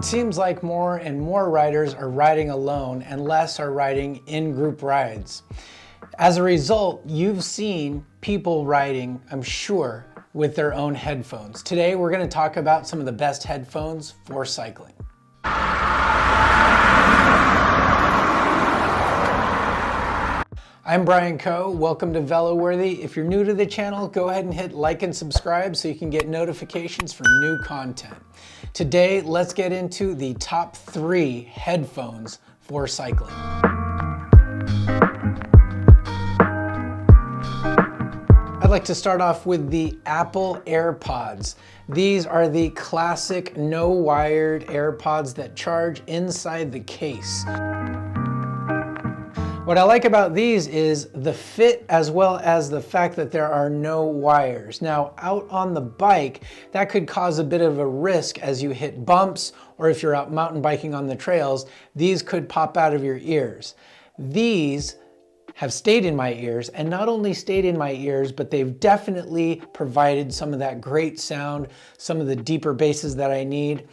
It seems like more and more riders are riding alone and less are riding in group rides. As a result, you've seen people riding, I'm sure, with their own headphones. Today, we're going to talk about some of the best headphones for cycling. I'm Brian Coe. Welcome to Veloworthy. If you're new to the channel, go ahead and hit like and subscribe so you can get notifications for new content. Today, let's get into the top 3 headphones for cycling. I'd like to start off with the Apple AirPods. These are the classic no-wired AirPods that charge inside the case. What I like about these is the fit as well as the fact that there are no wires. Now, out on the bike, that could cause a bit of a risk as you hit bumps, or if you're out mountain biking on the trails, these could pop out of your ears. These have stayed in my ears, and not only stayed in my ears, but they've definitely provided some of that great sound, some of the deeper basses that I need.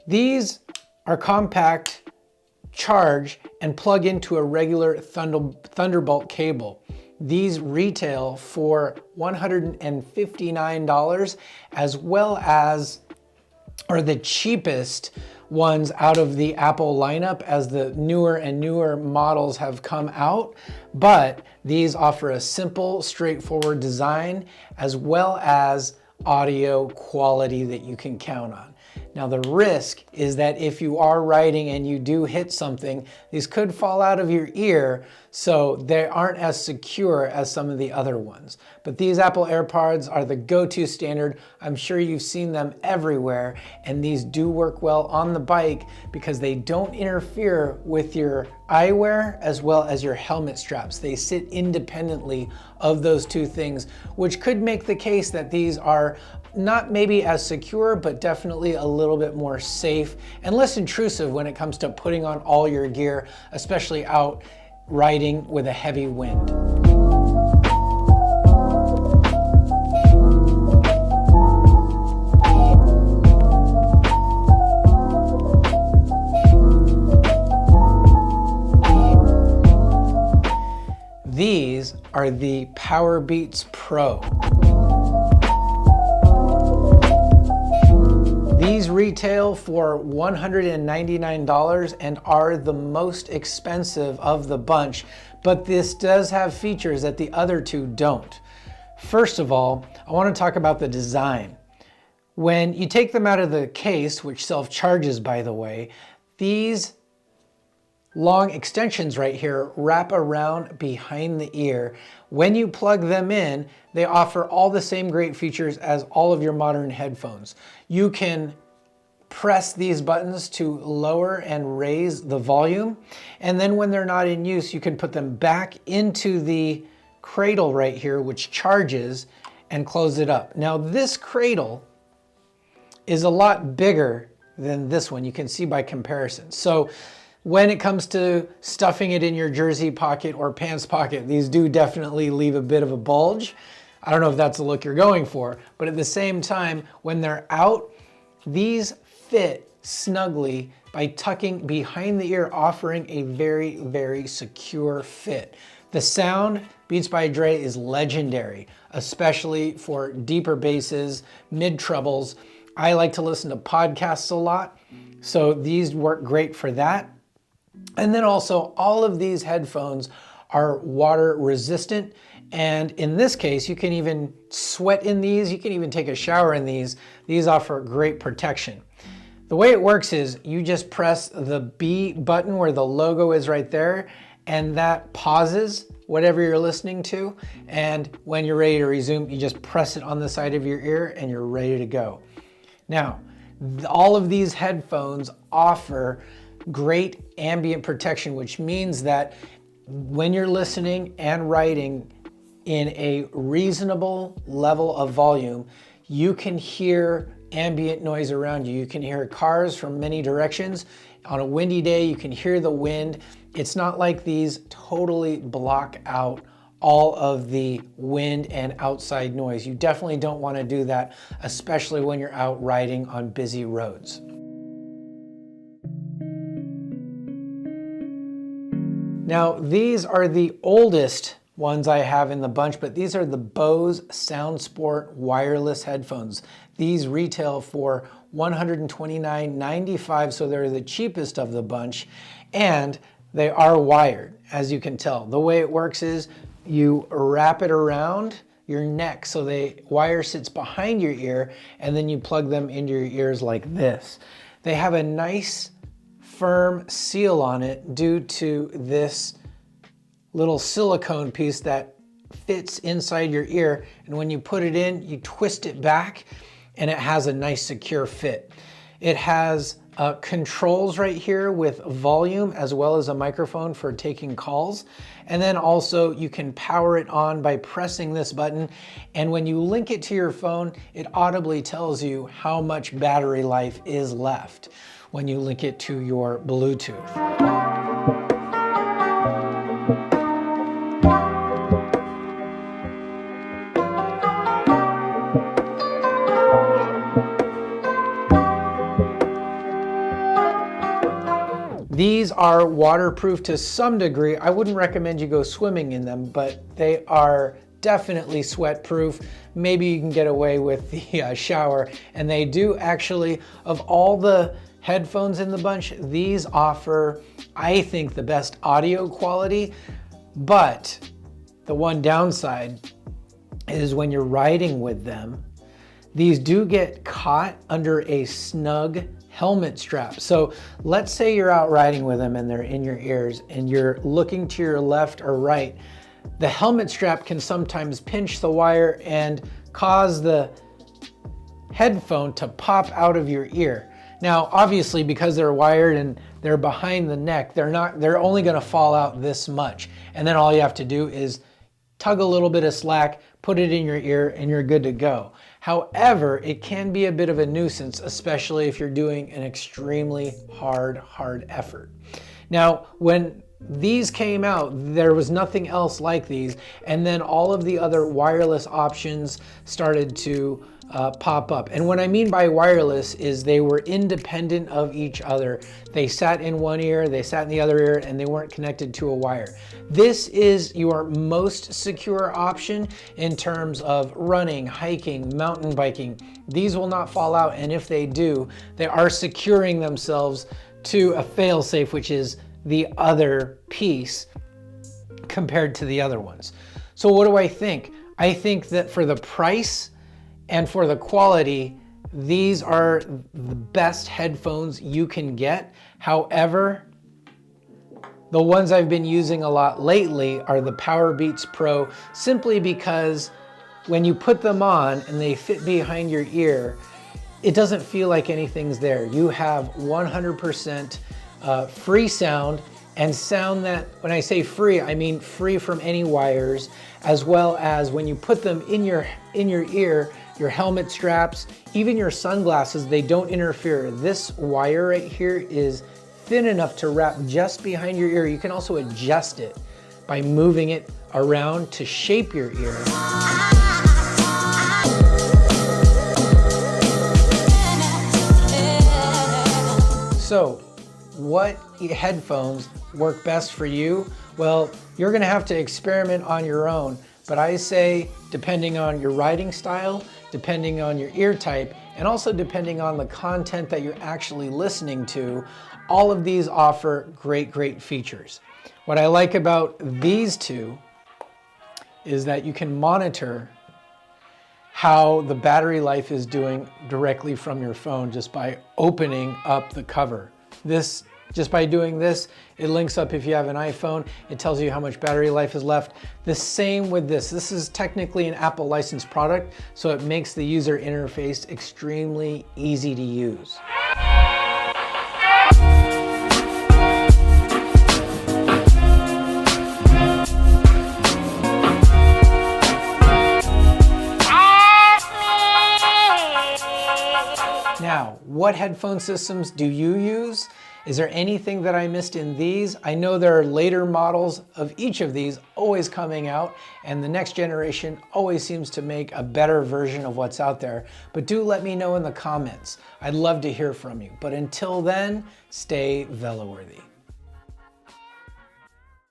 These are compact, charge, and plug into a regular Thunderbolt cable. These retail for $159 as well as are the cheapest ones out of the Apple lineup as the newer and newer models have come out. But these offer a simple, straightforward design as well as audio quality that you can count on. Now the risk is that if you are riding and you do hit something, these could fall out of your ear, so they aren't as secure as some of the other ones. But these Apple AirPods are the go-to standard. I'm sure you've seen them everywhere, and these do work well on the bike because they don't interfere with your eyewear as well as your helmet straps. They sit independently of those two things, which could make the case that these are not maybe as secure, but definitely a little bit more safe and less intrusive when it comes to putting on all your gear, especially out riding with a heavy wind. These are the Powerbeats Pro. These retail for $199 and are the most expensive of the bunch, but this does have features that the other two don't. First of all, I want to talk about the design. When you take them out of the case, which self-charges by the way, these long extensions right here wrap around behind the ear. When you plug them in, they offer all the same great features as all of your modern headphones. You can press these buttons to lower and raise the volume, and then when they're not in use, you can put them back into the cradle right here, which charges, and close it up. Now this cradle is a lot bigger than this one, you can see by comparison. So when it comes to stuffing it in your jersey pocket or pants pocket, these do definitely leave a bit of a bulge. I don't know if that's the look you're going for, but at the same time, when they're out, these fit snugly by tucking behind the ear, offering a very, very secure fit. The sound, Beats by Dre, is legendary, especially for deeper basses, mid trebles. I like to listen to podcasts a lot, so these work great for that. And then also, all of these headphones are water resistant. And in this case, you can even sweat in these. You can even take a shower in these. These offer great protection. The way it works is you just press the B button where the logo is right there, and that pauses whatever you're listening to. And when you're ready to resume, you just press it on the side of your ear and you're ready to go. Now, all of these headphones offer great ambient protection, which means that when you're listening and writing in a reasonable level of volume, you can hear ambient noise around you. You can hear cars from many directions. On a windy day, you can hear the wind. It's not like these totally block out all of the wind and outside noise. You definitely don't want to do that, especially when you're out riding on busy roads. Now, these are the oldest ones I have in the bunch, but these are the Bose SoundSport wireless headphones. These retail for $129.95, so they're the cheapest of the bunch, and they are wired, as you can tell. The way it works is you wrap it around your neck, so the wire sits behind your ear, and then you plug them into your ears like this. They have a nice firm seal on it due to this little silicone piece that fits inside your ear, and when you put it in, you twist it back and it has a nice secure fit. It has controls right here with volume as well as a microphone for taking calls, and then also you can power it on by pressing this button, and when you link it to your phone, it audibly tells you how much battery life is left when you link it to your Bluetooth. These are waterproof to some degree. I wouldn't recommend you go swimming in them, but they are definitely sweat proof. Maybe you can get away with the shower. And they do actually, of all the headphones in the bunch, these offer, I think, the best audio quality. But the one downside is when you're riding with them, these do get caught under a snug helmet strap. So let's say you're out riding with them and they're in your ears and you're looking to your left or right. The helmet strap can sometimes pinch the wire and cause the headphone to pop out of your ear. Now, obviously, because they're wired and they're behind the neck, they're only gonna fall out this much. And then all you have to do is tug a little bit of slack, put it in your ear, and you're good to go. However, it can be a bit of a nuisance, especially if you're doing an extremely hard effort. Now, when these came out, there was nothing else like these, and then all of the other wireless options started to pop up. And what I mean by wireless is they were independent of each other. They sat in one ear, they sat in the other ear, and they weren't connected to a wire. This is your most secure option in terms of running, hiking, mountain biking. These will not fall out, and if they do, they are securing themselves to a fail-safe, which is the other piece compared to the other ones. So what do I think? I think that for the price and for the quality, these are the best headphones you can get. However, the ones I've been using a lot lately are the Powerbeats Pro, simply because when you put them on and they fit behind your ear, it doesn't feel like anything's there. You have 100% free sound, and sound that, when I say free, I mean free from any wires, as well as when you put them in your ear, your helmet straps, even your sunglasses, they don't interfere. This wire right here is thin enough to wrap just behind your ear. You can also adjust it by moving it around to shape your ear. So, what headphones work best for you? Well, you're gonna have to experiment on your own, but I say, depending on your riding style, depending on your ear type, and also depending on the content that you're actually listening to, all of these offer great features. What I like about these two is that you can monitor how the battery life is doing directly from your phone just by opening up the cover. Just by doing this, it links up if you have an iPhone. It tells you how much battery life is left. The same with this. This is technically an Apple licensed product, so it makes the user interface extremely easy to use. Now, what headphone systems do you use? Is there anything that I missed in these? I know there are later models of each of these always coming out, and the next generation always seems to make a better version of what's out there. But do let me know in the comments. I'd love to hear from you. But until then, stay Veloworthy.